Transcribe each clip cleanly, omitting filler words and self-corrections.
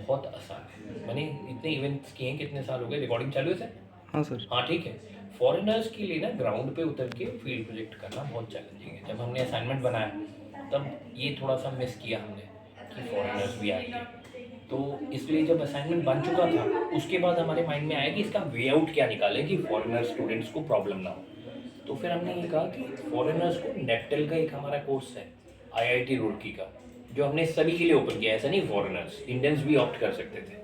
बहुत आसान है। मैंने इतने इवेंट्स किए हैं, कितने साल हो गए, रिकॉर्डिंग चालू है सर? हाँ सर। हाँ ठीक है। फॉरेनर्स के लिए ना ग्राउंड पे उतर के फील्ड प्रोजेक्ट करना बहुत चैलेंजिंग है। जब हमने असाइनमेंट बनाया तब ये थोड़ा सा मिस किया हमने कि फॉरेनर्स भी आएंगे, तो इसलिए जब असाइनमेंट बन चुका था उसके बाद हमारे माइंड में आया कि इसका वे आउट क्या निकालें कि फॉरेनर स्टूडेंट्स को प्रॉब्लम ना हो। तो फिर हमने ये कहा कि फॉरेनर्स को नेटल का एक हमारा कोर्स है आईआईटी रुड़की का, जो हमने सभी के लिए ओपन किया। ऐसा नहीं फॉरेनर्स, इंडियंस भी ऑप्ट कर सकते थे।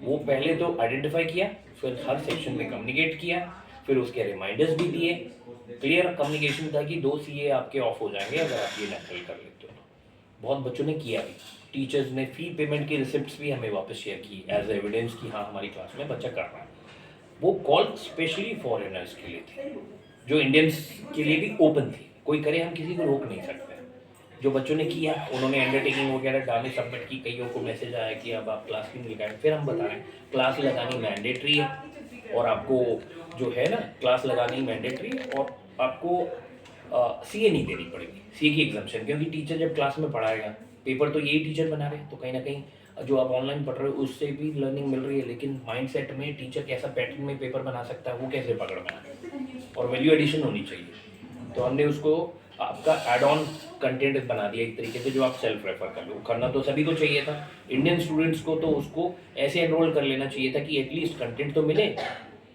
वो पहले तो आइडेंटिफाई किया, फिर हर सेक्शन में कम्युनिकेट किया, फिर उसके रिमाइंडर्स भी दिए। क्लियर कम्युनिकेशन था कि 2 CA आपके ऑफ हो जाएंगे अगर आप ये नेटल कर लेते हो। बहुत बच्चों ने किया भी। टीचर्स ने फ़ी पेमेंट की रिसिप्ट्स भी हमें वापस शेयर की एज एविडेंस कि हाँ हमारी क्लास में बच्चा कर रहा है। वो कॉल स्पेशली फॉरेनर्स के लिए थी, जो इंडियंस के लिए भी ओपन थी। कोई करे, हम किसी को रोक नहीं सकते। जो बच्चों ने किया उन्होंने अंडरटेकिंग वगैरह डाले, सबमिट की। कईयों को मैसेज आया कि अब आप क्लास क्यों नहीं लगाएं। फिर हम बता रहे हैं क्लास लगानी मैंडेटरी है, और आपको जो है ना क्लास लगानी मैंडेटरी, और आपको सीए नहीं देनी पड़ेगी, सीए की एग्जाम्शन। क्योंकि टीचर जब क्लास में पढ़ाएगा, पेपर तो यही टीचर बना रहे हैं, तो कहीं ना कहीं जो आप ऑनलाइन पढ़ रहे हो उससे भी लर्निंग मिल रही है। लेकिन माइंडसेट में टीचर कैसा पैटर्न में पेपर बना सकता है वो कैसे पकड़ में आए, और वैल्यू एडिशन होनी चाहिए। तो हमने उसको आपका एड ऑन कंटेंट बना दिया एक तरीके से, जो आप सेल्फ रेफर कर लो। करना तो सभी को चाहिए था, इंडियन स्टूडेंट्स को तो उसको ऐसे एनरोल कर लेना चाहिए था कि एटलीस्ट कंटेंट तो मिले।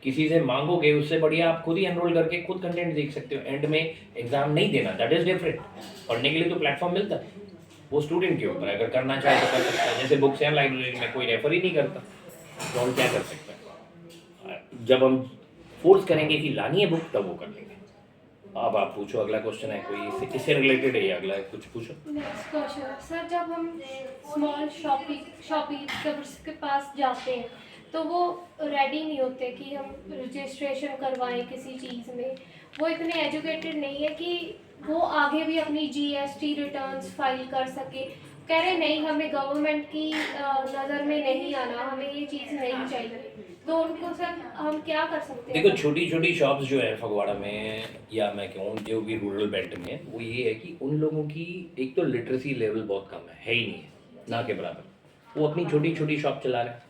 किसी से मांगोगे उससे बढ़िया आप खुद ही एनरोल करके खुद कंटेंट देख सकते हो। एंड में एग्जाम नहीं देना, दैट इज डिफरेंट। पढ़ने के लिए तो प्लेटफॉर्म मिलता है, वो स्टूडेंट के ऊपर है। अगर करना चाहे तो कर सकता है। जैसे बुक्स हैं लाइब्रेरी में, कोई रेफर ही नहीं करता, तो हम क्या कर सकते हैं? जब हम फोर्स करेंगे कि लानी है बुक, तब वो कर लेंगे। अब आप पूछो, अगला क्वेश्चन है कोई इससे रिलेटेड है, अगला कुछ पूछो। नेक्स्ट क्वेश्चन सर, जब हम स्मॉल शॉपकीपर्स के पास जाते हैं तो वो रेडी नहीं होते कि हम रजिस्ट्रेशन करवाएं किसी चीज़ में। वो इतने एजुकेटेड नहीं है कि वो आगे भी अपनी जीएसटी रिटर्न्स फाइल कर सके। कह रहे नहीं, हमें गवर्नमेंट की नज़र में नहीं आना, हमें ये चीज़ नहीं चाहिए। तो उनको सर हम क्या कर सकते हैं? देखो, छोटी छोटी शॉप्स जो है फगवाड़ा में, या मैं कहूँ जो भी रूरल बेल्ट में है, वो ये है कि उन लोगों की एक तो लिटरेसी लेवल बहुत कम है ही नहीं है, ना के बराबर। वो अपनी छोटी छोटी शॉप चला रहे हैं।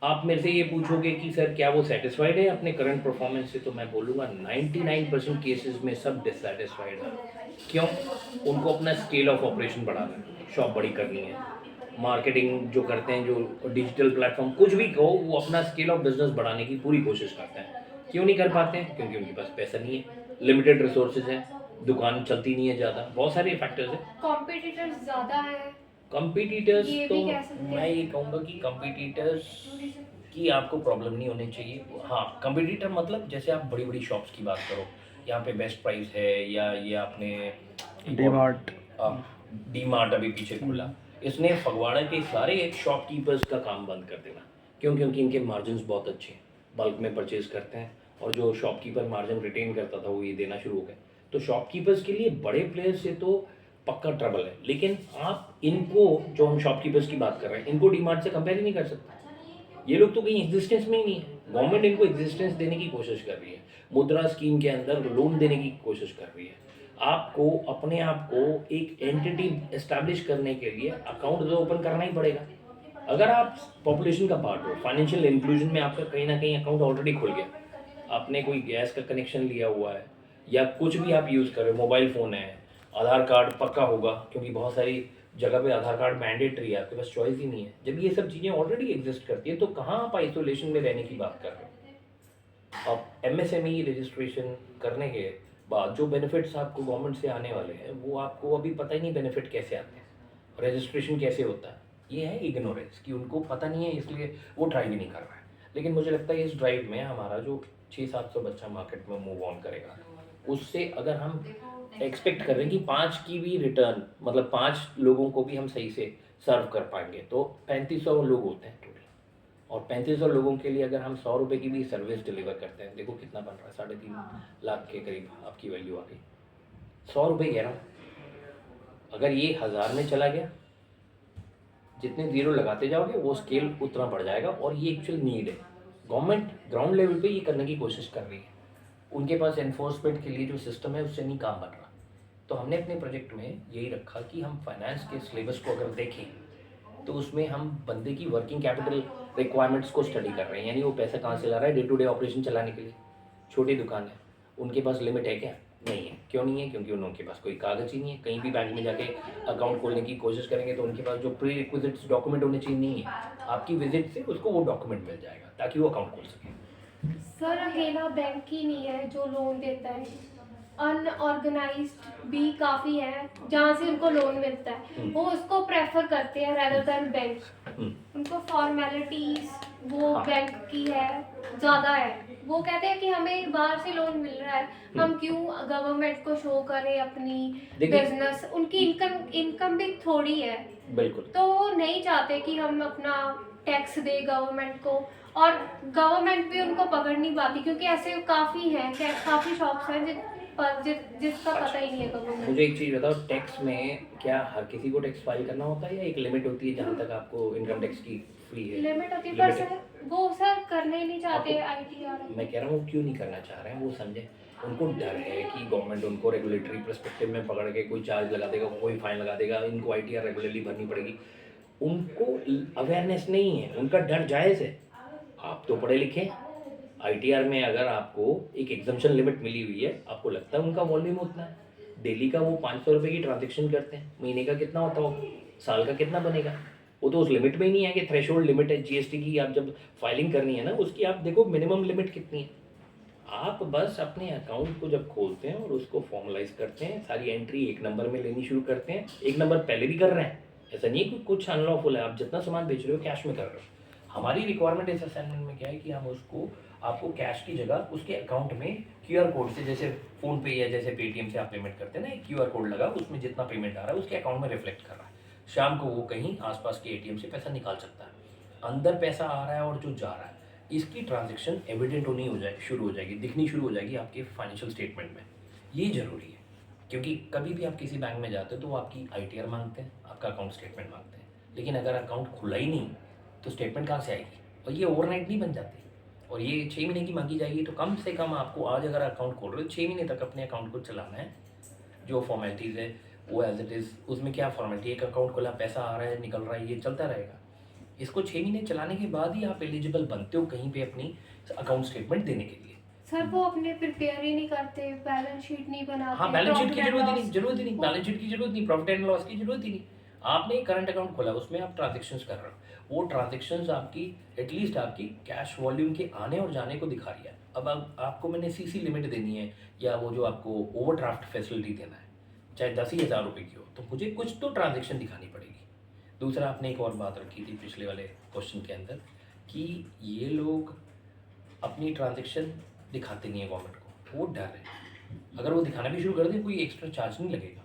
आप मेरे से ये पूछोगे कि सर क्या वो सेटिस्फाइड है अपने करंट परफॉर्मेंस से, तो मैं बोलूँगा 99% केसेस में सब डिससेटिस्फाइड है। क्यों? उनको अपना स्केल ऑफ ऑपरेशन बढ़ाना है, शॉप बड़ी करनी है, मार्केटिंग जो करते हैं, जो डिजिटल प्लेटफॉर्म कुछ भी कहो, वो अपना स्केल ऑफ बिजनेस बढ़ाने की पूरी कोशिश करते हैं। क्यों नहीं कर पाते हैं? क्योंकि उनके पास पैसा नहीं है, लिमिटेड रिसोर्सेज हैं, दुकान चलती नहीं है ज़्यादा, बहुत सारे फैक्टर्स हैं। कॉम्पिटिटर्स ज़्यादा है, कंपटीटर्स ये तो भी कह सकते मैं हैं। ये कहूँगा कि कंपटीटर्स की आपको प्रॉब्लम नहीं होनी चाहिए। हाँ, कंपटीटर मतलब जैसे आप बड़ी बड़ी शॉप्स की बात करो, यहाँ पे बेस्ट प्राइस है, या ये आपने एक और डीमार्ट। डी मार्ट अभी पीछे खुला, इसने फगवाड़ा के सारे शॉपकीपर्स का काम बंद कर देना। क्यों? क्योंकि इनके मार्जिन्स बहुत अच्छे हैं, बल्क में परचेज करते हैं, और जो शॉपकीपर मार्जिन रिटेन करता था वो ये देना शुरू हो गए। तो शॉपकीपर्स के लिए बड़े प्लेयर्स से तो पक्का ट्रबल है। लेकिन आप इनको, जो हम शॉपकीपर्स की बात कर रहे हैं, इनको डी मार्ट से कंपेयर ही नहीं कर सकते। ये लोग तो कहीं एग्जिस्टेंस में ही नहीं है। गवर्नमेंट इनको एग्जिस्टेंस देने की कोशिश कर रही है, मुद्रा स्कीम के अंदर लोन देने की कोशिश कर रही है। आपको अपने आप को एक एंटिटी एस्टैब्लिश करने के लिए अकाउंट तो ओपन करना ही पड़ेगा। अगर आप पॉपुलेशन का पार्ट हो, फाइनेंशियल इंक्लूजन में आपका कहीं ना कहीं अकाउंट ऑलरेडी खुल गया, आपने कोई गैस का कनेक्शन लिया हुआ है, या कुछ भी आप यूज़ कर रहे हो, मोबाइल फ़ोन है, आधार कार्ड पक्का होगा, क्योंकि बहुत सारी जगह पे आधार कार्ड मैंडेटरी है, आपके पास चॉइस ही नहीं है। जब ये सब चीज़ें ऑलरेडी एग्जिस्ट करती है, तो कहाँ आप आइसोलेशन में रहने की बात कर रहे हो? अब एमएसएमई रजिस्ट्रेशन करने के बाद जो बेनिफिट्स आपको गवर्नमेंट से आने वाले हैं, वो आपको अभी पता ही नहीं बेनिफिट कैसे आते हैं, रजिस्ट्रेशन कैसे होता है। ये है इग्नोरेंस कि उनको पता नहीं है, इसलिए वो ट्राई भी नहीं कर रहा है। लेकिन मुझे लगता है इस ड्राइव में हमारा जो 600-700 बच्चा मार्केट में मूव ऑन करेगा, उससे अगर हम एक्सपेक्ट कर रहे हैं कि 5 की भी रिटर्न, मतलब 5 लोगों को भी हम सही से सर्व कर पाएंगे, तो 3500 लोग होते हैं टोटल। और 3500 लोगों के लिए अगर हम 100 रुपये की भी सर्विस डिलीवर करते हैं, देखो कितना बन रहा है, 3.5 लाख के करीब आपकी वैल्यू आ गई। 100 रुपये कह रहा हूँ, अगर ये 1000 में चला गया, जितने जीरो लगाते जाओगे वो स्केल उतना बढ़ जाएगा। और ये एक्चुअल नीड है, गवर्नमेंट ग्राउंड लेवल पे ये करने की कोशिश कर रही है। उनके पास एनफोर्समेंट के लिए जो सिस्टम है उससे नहीं काम बन रहा। तो हमने अपने प्रोजेक्ट में यही रखा कि हम फाइनेंस के सिलेबस को अगर देखें तो उसमें हम बंदे की वर्किंग कैपिटल रिक्वायरमेंट्स को स्टडी कर रहे हैं, यानी वो पैसा कहाँ से ला रहा है डे टू डे ऑपरेशन चलाने के लिए। छोटी दुकान है, उनके पास लिमिट है क्या? नहीं है। क्यों नहीं है? क्योंकि उनके पास कोई कागज़ ही नहीं है। कहीं भी बैंक में जाके अकाउंट खोलने की कोशिश करेंगे तो उनके पास जो प्री रिक्विजिट्स डॉक्यूमेंट होने चाहिए नहीं है। आपकी विजिट से उसको वो डॉक्यूमेंट मिल जाएगा ताकि वो अकाउंट खोल सके। सर अकेला बैंक ही नहीं है जो लोन देता है, अनऑर्गेनाइज्ड भी काफ़ी है जहाँ से उनको लोन मिलता है, वो उसको प्रेफर करते हैं रेदर देन बैंक। उनको फॉर्मेलिटीज वो हाँ। बैंक की है ज़्यादा है, वो कहते हैं कि हमें बाहर से लोन मिल रहा है, हम क्यों गवर्नमेंट को शो करें अपनी देखिए- बिजनेस। उनकी इनकम भी थोड़ी है, बिल्कुल। तो वो नहीं चाहते कि हम अपना टैक्स दे गवर्नमेंट को, और गवर्नमेंट भी उनको पकड़ नहीं पाती क्योंकि ऐसे काफ़ी हैं, काफ़ी शॉप्स हैं जिसका पता ही नहीं है गवर्नमेंट। मुझे एक चीज़ बताओ, टैक्स में क्या हर किसी को टैक्स फाइल करना होता है या एक लिमिट होती है जहाँ तक आपको इनकम टैक्स की फ्री है? लिमिट होती है, Limit पर है। सर वो सर करने ही नहीं चाहते आपको- आईटीआर। मैं कह रहा हूँ क्यों नहीं करना चाह रहे हैं, वो समझे। उनको डर है कि गवर्नमेंट उनको रेगुलेटरी पर्सपेक्टिव में पकड़ के कोई चार्ज लगा देगा, कोई फाइन लगा देगा, इनको आईटीआर रेगुलरली भरनी पड़ेगी। उनको अवेयरनेस नहीं है, उनका डर जायज़ है। आप तो पढ़े लिखे हैं, आईटीआर में अगर आपको एक एग्जम्पशन लिमिट मिली हुई है, आपको लगता है उनका वॉल्यूम उतना है? डेली का वो 500 रुपये की ट्रांजेक्शन करते हैं, महीने का कितना होता हो, साल का कितना बनेगा? वो तो उस लिमिट में ही नहीं है कि थ्रेशोल्ड लिमिट है जीएसटी की, आप जब फाइलिंग करनी है ना उसकी, आप देखो मिनिमम लिमिट कितनी है। आप बस अपने अकाउंट को जब खोलते हैं और उसको फॉर्मलाइज करते हैं, सारी एंट्री एक नंबर में लेनी शुरू करते हैं। एक नंबर पहले भी कर रहे हैं, ऐसा नहीं है कि कुछ अनलॉफुल है, आप जितना सामान बेच रहे हो कैश में कर रहे हो। हमारी रिक्वायरमेंट इस असाइनमेंट में क्या है कि हम उसको आपको कैश की जगह उसके अकाउंट में क्यूआर कोड से, जैसे फ़ोन पे या जैसे पेटीएम से आप पेमेंट करते हैं ना, एक क्यूआर कोड लगा, उसमें जितना पेमेंट आ रहा है उसके अकाउंट में रिफ्लेक्ट कर रहा है। शाम को वो कहीं आसपास के एटीएम से पैसा निकाल सकता है। अंदर पैसा आ रहा है और जो जा रहा है, इसकी ट्रांजैक्शन एविडेंट होनी हो जाए शुरू हो जाएगी, दिखनी शुरू हो जाएगी आपके फाइनेंशियल स्टेटमेंट में। ये ज़रूरी है क्योंकि कभी भी आप किसी बैंक में जाते हो तो वो आपकी आईटीआर मांगते हैं, आपका अकाउंट स्टेटमेंट मांगते हैं, लेकिन अगर अकाउंट खुला ही नहीं तो स्टेटमेंट कहाँ से आएगी? और ये ओवरनाइट नहीं बन जाती, और ये 6 महीने की मांगी जाएगी। तो कम से कम आपको आज अगर अकाउंट खोल रहे हो 6 महीने तक अपने अकाउंट को चलाना है। जो फॉर्मेलिटीज़ है वो एज इट इज़, उसमें क्या फॉर्मेलिटी, एक अकाउंट खोला, पैसा आ रहा है निकल रहा है, ये चलता रहेगा। इसको 6 महीने चलाने के बाद ही आप एलिजिबल बनते हो कहीं पे अपनी अकाउंट स्टेटमेंट देने के लिए। सर वो अपने प्रिपेयर ही नहीं करते, बैलेंस शीट नहीं बनाते। हाँ, बैलेंस शीट की profit and जरूरत ही loss। नहीं, जरूरत ही नहीं, बैलेंस शीट की जरूरत नहीं, प्रॉफिट एंड लॉस की जरूरत ही नहीं। आपने करंट अकाउंट खोला, उसमें आप ट्रांजेक्शन्स कर रहे हो, वो ट्रांजेक्शन्स आपकी एटलीस्ट आपकी कैश वॉल्यूम के आने और जाने को दिखा रही है। अब आपको मैंने सीसी लिमिट देनी है या वो जो आपको ओवरड्राफ्ट फैसिलिटी देना है, चाहे 10,000 रुपये की हो, तो मुझे कुछ तो ट्रांजेक्शन दिखानी पड़ेगी। दूसरा, आपने एक और बात रखी थी पिछले वाले क्वेश्चन के अंदर कि ये लोग अपनी ट्रांजेक्शन दिखाते नहीं है गवर्नमेंट को, वो डर है। अगर वो दिखाना भी शुरू कर दें कोई एक्स्ट्रा चार्ज नहीं लगेगा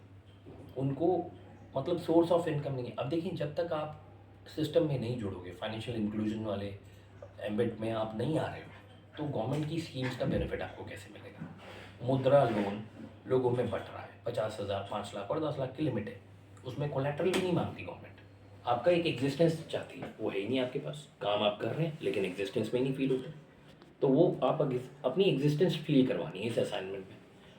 उनको, मतलब सोर्स ऑफ इनकम नहीं है। अब देखिए, जब तक आप सिस्टम में नहीं जुड़ोगे, फाइनेंशियल इंक्लूजन वाले एम्बेड में आप नहीं आ रहे हो, तो गवर्नमेंट की स्कीम्स का बेनिफिट आपको कैसे मिलेगा? मुद्रा लोन लोगों में बट रहा है, 50,000, 5 लाख और 10 लाख की लिमिट है, उसमें कोलेट्रल भी नहीं मांगती गवर्नमेंट। आपका एक एग्जिस्टेंस चाहती है, वो है ही नहीं आपके पास, काम आप कर रहे हैं लेकिन एग्जिस्टेंस में ही नहीं फील होता। तो वो आप अपनी एग्जिस्टेंस फील करवानी है इस असाइनमेंट में।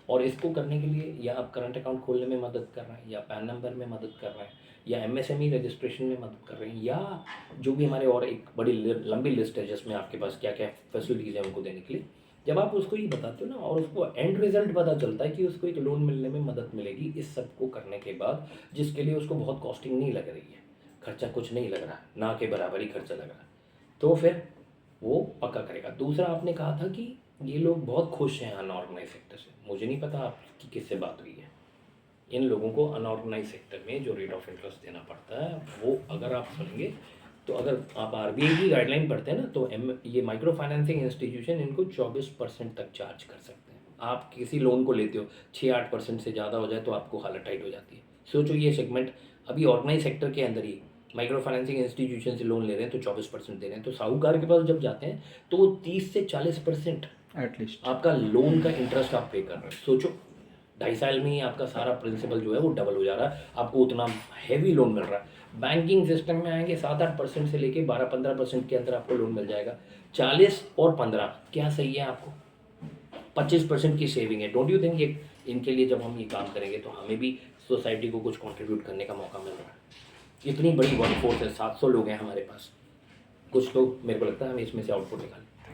और इसको करने के लिए या आप करंट अकाउंट खोलने में मदद कर रहे हैं, या पैन नंबर में मदद कर रहे हैं, या एमएसएमई रजिस्ट्रेशन में मदद कर रहे हैं, या जो भी हमारे और एक बड़ी लंबी लिस्ट है जिसमें आपके पास क्या क्या फैसिलिटीज़ है उनको देने के लिए, जब आप उसको ये बताते हो ना और उसको एंड रिजल्ट पता चलता है कि उसको एक लोन मिलने में मदद मिलेगी इस सब को करने के बाद, जिसके लिए उसको बहुत कॉस्टिंग नहीं लग रही है, खर्चा कुछ नहीं लग रहा, ना के बराबर ही खर्चा लग रहा है, तो फिर वो पक्का करेगा। दूसरा, आपने कहा था कि ये लोग बहुत खुश हैं अनऑर्गेनाइज सेक्टर से। मुझे नहीं पता आपकी किससे बात हुई है। इन लोगों को अनऑर्गेनाइज सेक्टर में जो रेट ऑफ इंटरेस्ट देना पड़ता है वो अगर आप सुनेंगे तो, अगर आप आरबीआई की गाइडलाइन पढ़ते हैं ना, तो ये माइक्रो फाइनेंसिंग इंस्टीट्यूशन इनको 24% तक चार्ज कर सकते हैं। आप किसी लोन को लेते हो 6-8% से ज़्यादा हो जाए तो आपको हालत टाइट हो जाती है। सोचो ये सेगमेंट अभी ऑर्गेनाइज सेक्टर के अंदर ही माइक्रो फाइनेंसिंग इंस्टीट्यूशन से लोन ले रहे हैं तो 24% दे रहे हैं, तो साहूकार के पास जब जाते हैं तो वो 30 से 40% एटलीस्ट आपका लोन का इंटरेस्ट आप पे कर रहे हैं। सोचो 2.5 साल में ही आपका सारा प्रिंसिपल जो है वो डबल हो जा रहा है, आपको उतना हैवी लोन मिल रहा है। बैंकिंग सिस्टम में आएंगे 7-8% से लेके 12-15% के अंदर आपको लोन मिल जाएगा। 40 और 15 क्या सही है आपको? 25% की सेविंग है। डोंट यू थिंक ये इनके लिए जब हम ये काम करेंगे तो हमें भी सोसाइटी को कुछ कंट्रीब्यूट करने का मौका मिल रहा है? इतनी बड़ी वर्क फोर्स है, 700 लोग हैं हमारे पास, कुछ लोग मेरे को लगता है हमें इसमें से आउटपुट निकालें।